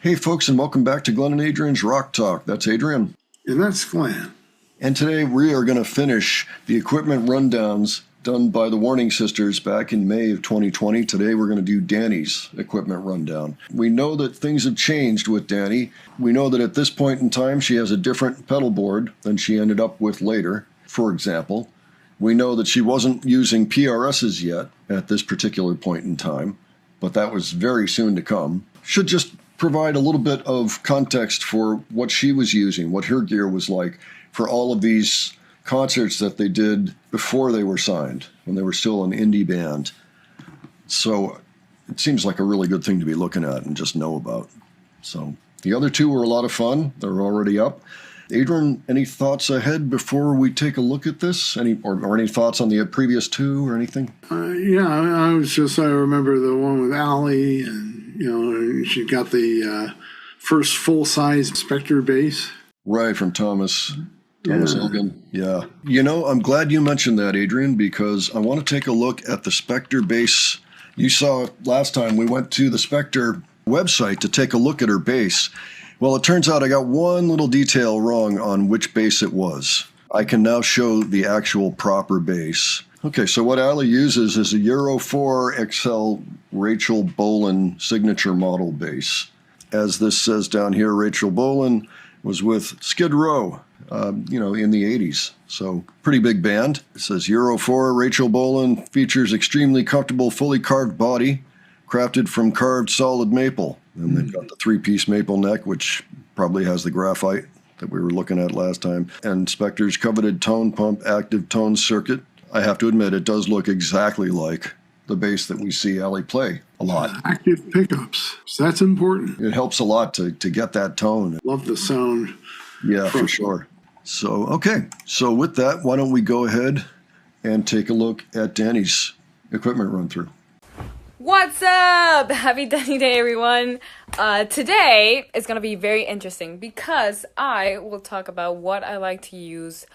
Hey folks, and welcome back to Glenn and Adrian's Rock Talk. That's Adrian. And that's Glenn. And today we are going to finish the equipment rundowns done by the Warning Sisters back in May of 2020. Today we're going to do Dany's equipment rundown. We know that things have changed with Dany. We know that at this point in time she has a different pedal board than she ended up with later, for example. We know that she wasn't using PRSs yet at this particular point in time, but that was very soon to come. Should just provide a little bit of context for what she was using, what her gear was like for all of these concerts that they did before they were signed, when they were still an indie band. So it seems like a really good thing to be looking at and just know about. So the other two were a lot of fun. They're already up. Adrian, any thoughts ahead before we take a look at this? Any thoughts on the previous two or anything? I remember the one with Allie, and she got the first full-size Spectre bass. Right, from Thomas Elgin. Yeah. I'm glad you mentioned that, Adrian, because I want to take a look at the Spectre bass. You saw last time we went to the Spectre website to take a look at her bass. Well, it turns out I got one little detail wrong on which bass it was. I can now show the actual proper bass. Okay, so what Allie uses is a Euro 4 XL Rachel Bolan signature model bass. As this says down here, Rachel Bolan was with Skid Row, in the 80s. So pretty big band. It says Euro 4 Rachel Bolan features extremely comfortable, fully carved body, crafted from carved solid maple. And they've got the three-piece maple neck, which probably has the graphite that we were looking at last time. And Spectre's coveted tone pump active tone circuit. I have to admit, it does look exactly like the bass that we see Allie play a lot. Active pickups. So that's important. It helps a lot to get that tone. Love the sound. Yeah, for sure. So, okay. So with that, why don't we go ahead and take a look at Dany's equipment run through. What's up? Happy Dany Day, everyone. Today is going to be very interesting because I will talk about what I like to use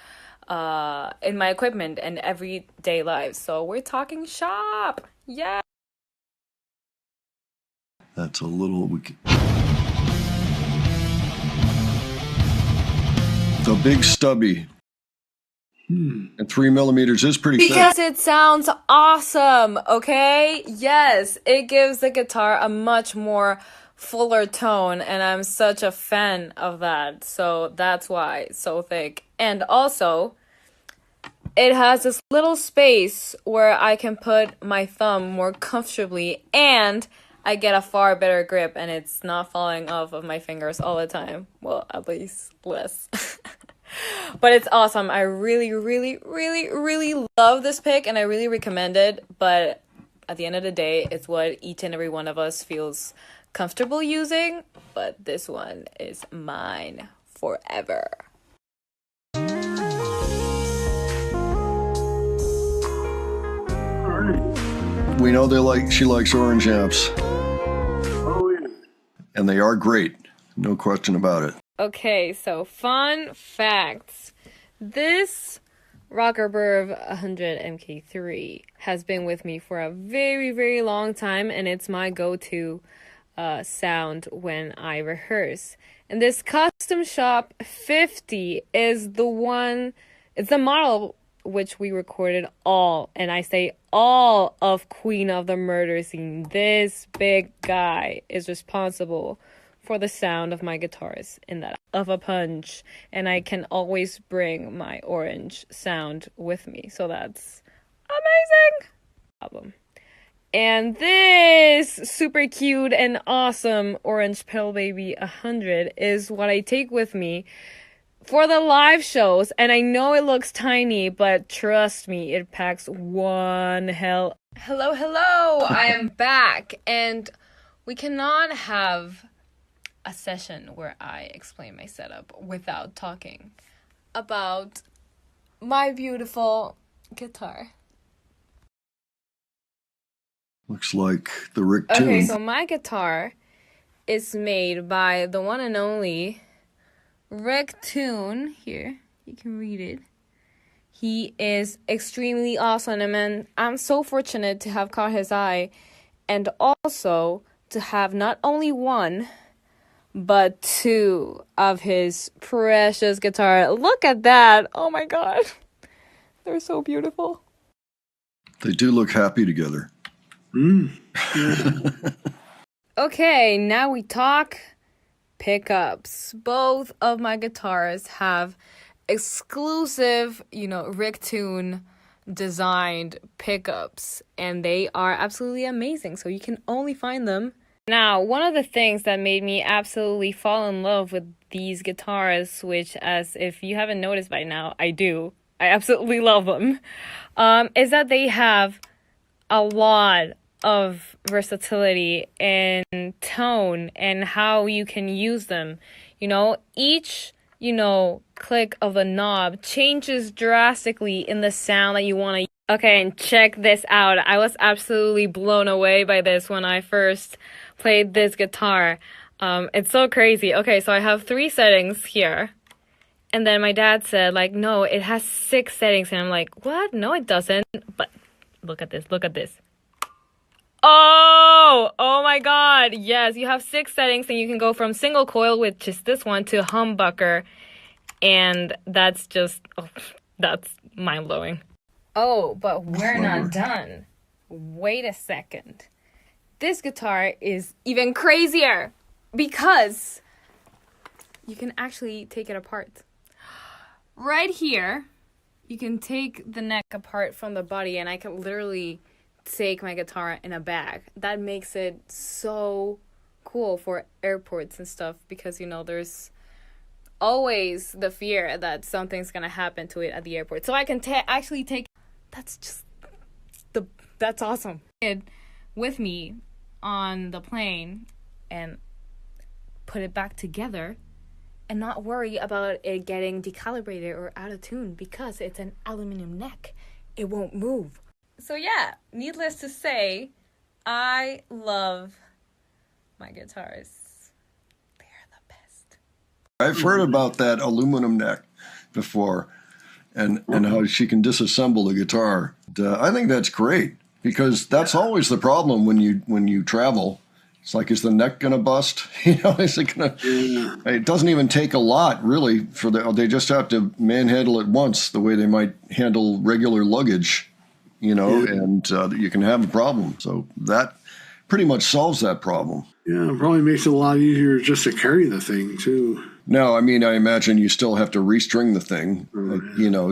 in my equipment and everyday life. So we're talking shop. Yeah. That's a little... The big stubby. And 3 millimeters is pretty thick. Because it sounds awesome, okay? Yes, it gives the guitar a much more fuller tone, and I'm such a fan of that. So that's why it's so thick. And also, it has this little space where I can put my thumb more comfortably, and I get a far better grip, and it's not falling off of my fingers all the time. Well, at least less. But it's awesome. I really, really, really, really love this pick, and I really recommend it. But at the end of the day, it's what each and every one of us feels comfortable using. But this one is mine forever. All right. We know she likes orange amps. Oh, yeah. And they are great. No question about it. Okay, so fun facts. This Rockerberg 100 MK3 has been with me for a very, very long time, and it's my go-to sound when I rehearse. And this Custom Shop 50 is it's the model which we recorded all, and I say all, of Queen of the Murder Scene. This big guy is responsible for the sound of my guitars in that of a punch, and I can always bring my orange sound with me, so that's amazing album. And this super cute and awesome orange Pedal Baby 100 is what I take with me for the live shows, and I know it looks tiny, but trust me, it packs one hell. Hello, I am back, and we cannot have a session where I explain my setup without talking about my beautiful guitar. Looks like the Rick Toone. Okay, so my guitar is made by the one and only Rick Toone. Here, you can read it. He is extremely awesome, and I'm so fortunate to have caught his eye, and also to have not only one, but 2 of his precious guitar. Look at that. Oh my God. They're so beautiful. They do look happy together. Okay, now we talk pickups. Both of my guitars have exclusive, Rick Toone designed pickups, and they are absolutely amazing. So you can only find them. Now, one of the things that made me absolutely fall in love with these guitars, which, as if you haven't noticed by now, I do. I absolutely love them. Is that they have a lot of versatility and tone and how you can use them. Each, click of a knob changes drastically in the sound that you want to use. Okay, and check this out. I was absolutely blown away by this when I first played this guitar. It's so crazy. Okay, so I have 3 settings here. And then my dad said, no, it has 6 settings. And I'm like, what? No, it doesn't. But look at this. Look at this. Oh my God. Yes, you have 6 settings and you can go from single coil, which is this one, to humbucker. And that's mind-blowing. Oh, but we're not done. Wait a second. This guitar is even crazier because you can actually take it apart. Right here, you can take the neck apart from the body, and I can literally take my guitar in a bag. That makes it so cool for airports and stuff because, there's always the fear that something's gonna happen to it at the airport. So I can actually take. That's awesome. With me on the plane and put it back together and not worry about it getting decalibrated or out of tune because it's an aluminum neck. It won't move. So yeah, needless to say, I love my guitars. They are the best. I've heard about that aluminum neck before and how she can disassemble the guitar. I think that's great because that's always the problem when you travel. It's like, is the neck going to bust? Is it going to? It doesn't even take a lot, really. They just have to manhandle it once, the way they might handle regular luggage, and you can have a problem. So that pretty much solves that problem. Yeah, it probably makes it a lot easier just to carry the thing too. No, I imagine you still have to restring the thing,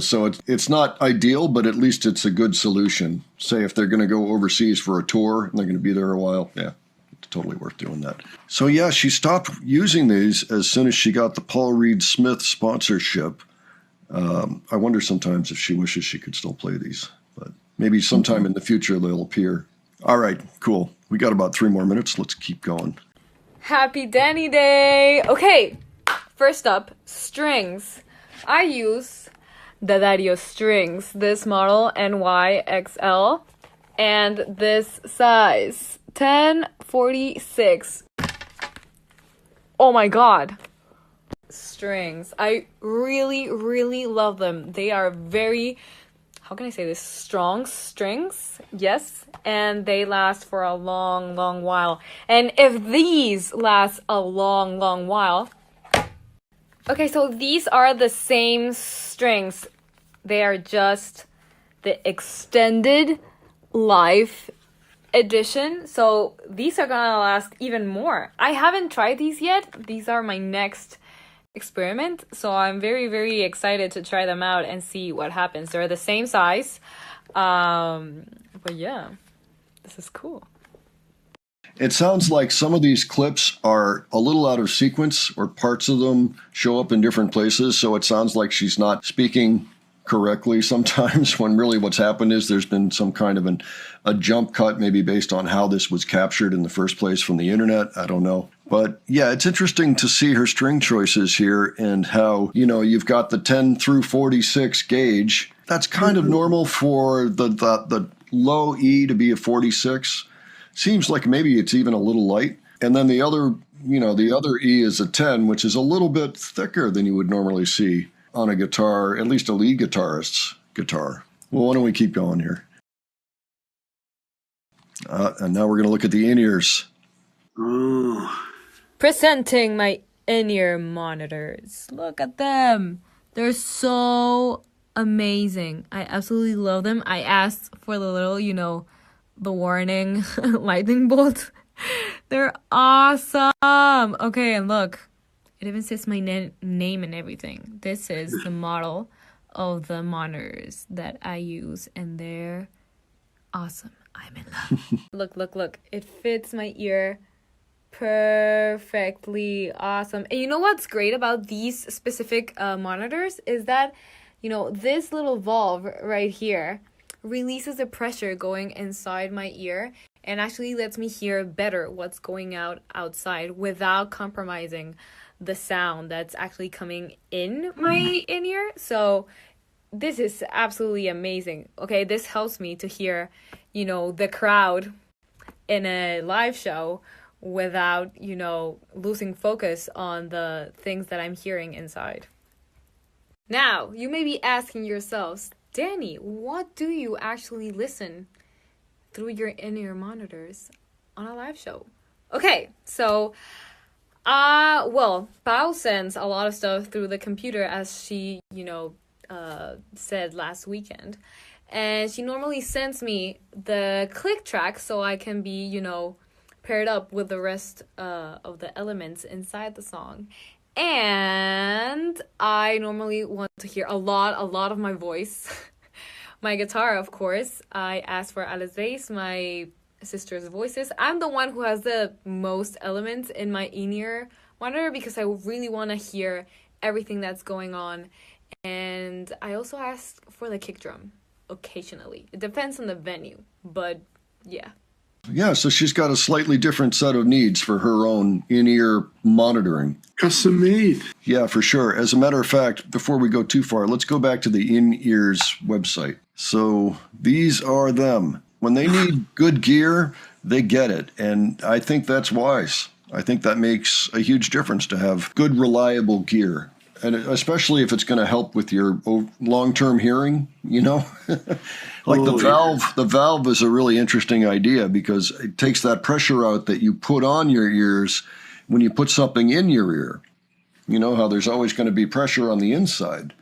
so it's not ideal, but at least it's a good solution. Say if they're going to go overseas for a tour and they're going to be there a while, yeah. Totally worth doing that. So yeah, she stopped using these as soon as she got the Paul Reed Smith sponsorship. I wonder sometimes if she wishes she could still play these, but maybe sometime in the future they'll appear. All right, cool. We got about 3 more minutes. Let's keep going. Happy Danny Day! Okay, first up, strings. I use the Dario strings, this model NYXL, and this size. 1046. Oh my God. Strings. I really, really love them. They are very, how can I say this? Strong strings. Yes. And they last for a long, long while. And if these last a long, long while. Okay, so these are the same strings. They are just the extended life edition, so these are gonna last even more. I haven't tried these yet. These are my next experiment, so I'm very, very excited to try them out and see what happens. They're the same size, but yeah, this is cool. It sounds like some of these clips are a little out of sequence, or parts of them show up in different places, so it sounds like she's not speaking correctly sometimes, when really what's happened is there's been some kind of a jump cut, maybe based on how this was captured in the first place from the internet. I don't know. But yeah, it's interesting to see her string choices here and how, you've got the 10 through 46 gauge. That's kind of normal for the low E to be a 46. Seems like maybe it's even a little light. And then the other E is a 10, which is a little bit thicker than you would normally see on a guitar, at least a lead guitarist's guitar. Well, why don't we keep going here? And now we're going to look at the in-ears. Oh, Presenting my in-ear monitors. Look at them. They're so amazing. I absolutely love them. I asked for the little, the warning lightning bolt. They're awesome. Okay, and look. It even says my name and everything. This is the model of the monitors that I use, and they're awesome. I'm in love. Look. It fits my ear perfectly. Awesome. And you know what's great about these specific monitors is that, this little valve right here releases the pressure going inside my ear and actually lets me hear better what's going outside without compromising the sound that's actually coming in my in-ear. So this is absolutely amazing. Okay, this helps me to hear, the crowd in a live show without, losing focus on the things that I'm hearing inside. Now, you may be asking yourselves, Danny, what do you actually listen through your in-ear monitors on a live show? Okay, so Pao sends a lot of stuff through the computer, as she, said last weekend. And she normally sends me the click track so I can be, paired up with the rest of the elements inside the song. And I normally want to hear a lot of my voice. My guitar, of course. I asked for Alice, my sister's voices. I'm the one who has the most elements in my in-ear monitor because I really want to hear everything that's going on. And I also ask for the kick drum occasionally. It depends on the venue, but yeah. Yeah, so she's got a slightly different set of needs for her own in-ear monitoring. Custom made. Yeah, for sure. As a matter of fact, before we go too far, let's go back to the In-Ears website. So these are them. When they need good gear, they get it. And I think that's wise. I think that makes a huge difference to have good, reliable gear. And especially if it's going to help with your long-term hearing, like the valve is a really interesting idea because it takes that pressure out that you put on your ears when you put something in your ear. You know how there's always going to be pressure on the inside,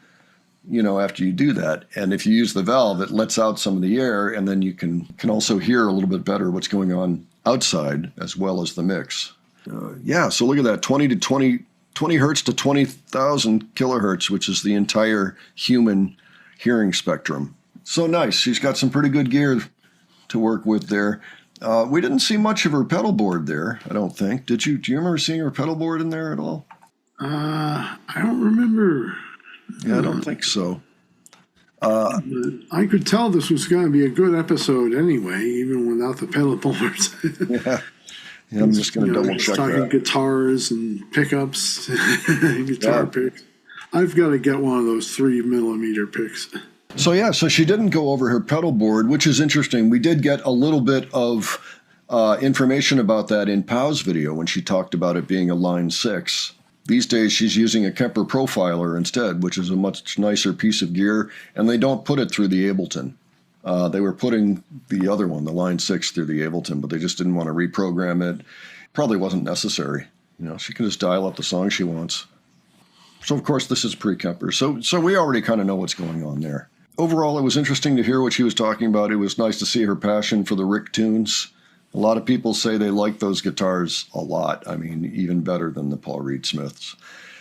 after you do that. And if you use the valve, it lets out some of the air, and then you can also hear a little bit better what's going on outside as well as the mix. So look at that, 20 hertz to 20,000 kilohertz, which is the entire human hearing spectrum. So nice. She's got some pretty good gear to work with there. We didn't see much of her pedal board there, I don't think. Did you? Do you remember seeing her pedal board in there at all? I don't remember. Yeah, I don't think so. I could tell this was going to be a good episode anyway, even without the pedal boards. Yeah, I'm just going to double check talking that. Guitars and pickups, guitar picks. I've got to get one of those 3mm picks. So she didn't go over her pedal board, which is interesting. We did get a little bit of information about that in Pau's video when she talked about it being a Line 6. These days she's using a Kemper Profiler instead, which is a much nicer piece of gear, and they don't put it through the Ableton. They were putting the other one, the Line 6, through the Ableton, but they just didn't want to reprogram it. Probably wasn't necessary. She can just dial up the song she wants. So, of course, this is pre-Kemper. So we already kind of know what's going on there. Overall, it was interesting to hear what she was talking about. It was nice to see her passion for the Rick tunes. A lot of people say they like those guitars a lot. I mean, even better than the Paul Reed Smiths.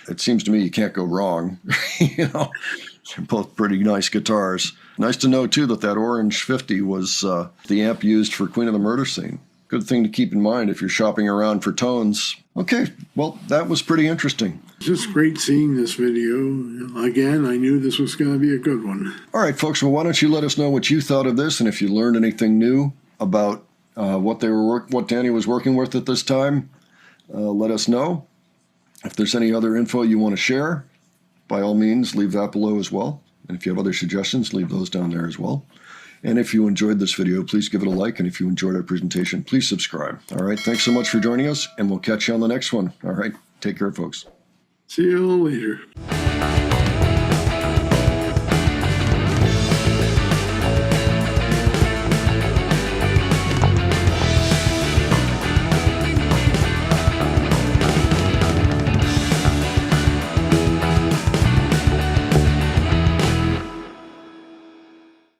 It seems to me you can't go wrong. They're both pretty nice guitars. Nice to know, too, that Orange 50 was the amp used for Queen of the Murder Scene. Good thing to keep in mind if you're shopping around for tones. Okay, well, that was pretty interesting. Just great seeing this video. Again, I knew this was going to be a good one. All right, folks, well, why don't you let us know what you thought of this, and if you learned anything new about what Danny was working with at this time, let us know. If there's any other info you want to share, by all means, leave that below as well. And if you have other suggestions, leave those down there as well. And if you enjoyed this video, please give it a like. And if you enjoyed our presentation, please subscribe. All right, thanks so much for joining us, and we'll catch you on the next one. All right, take care, folks. See you later.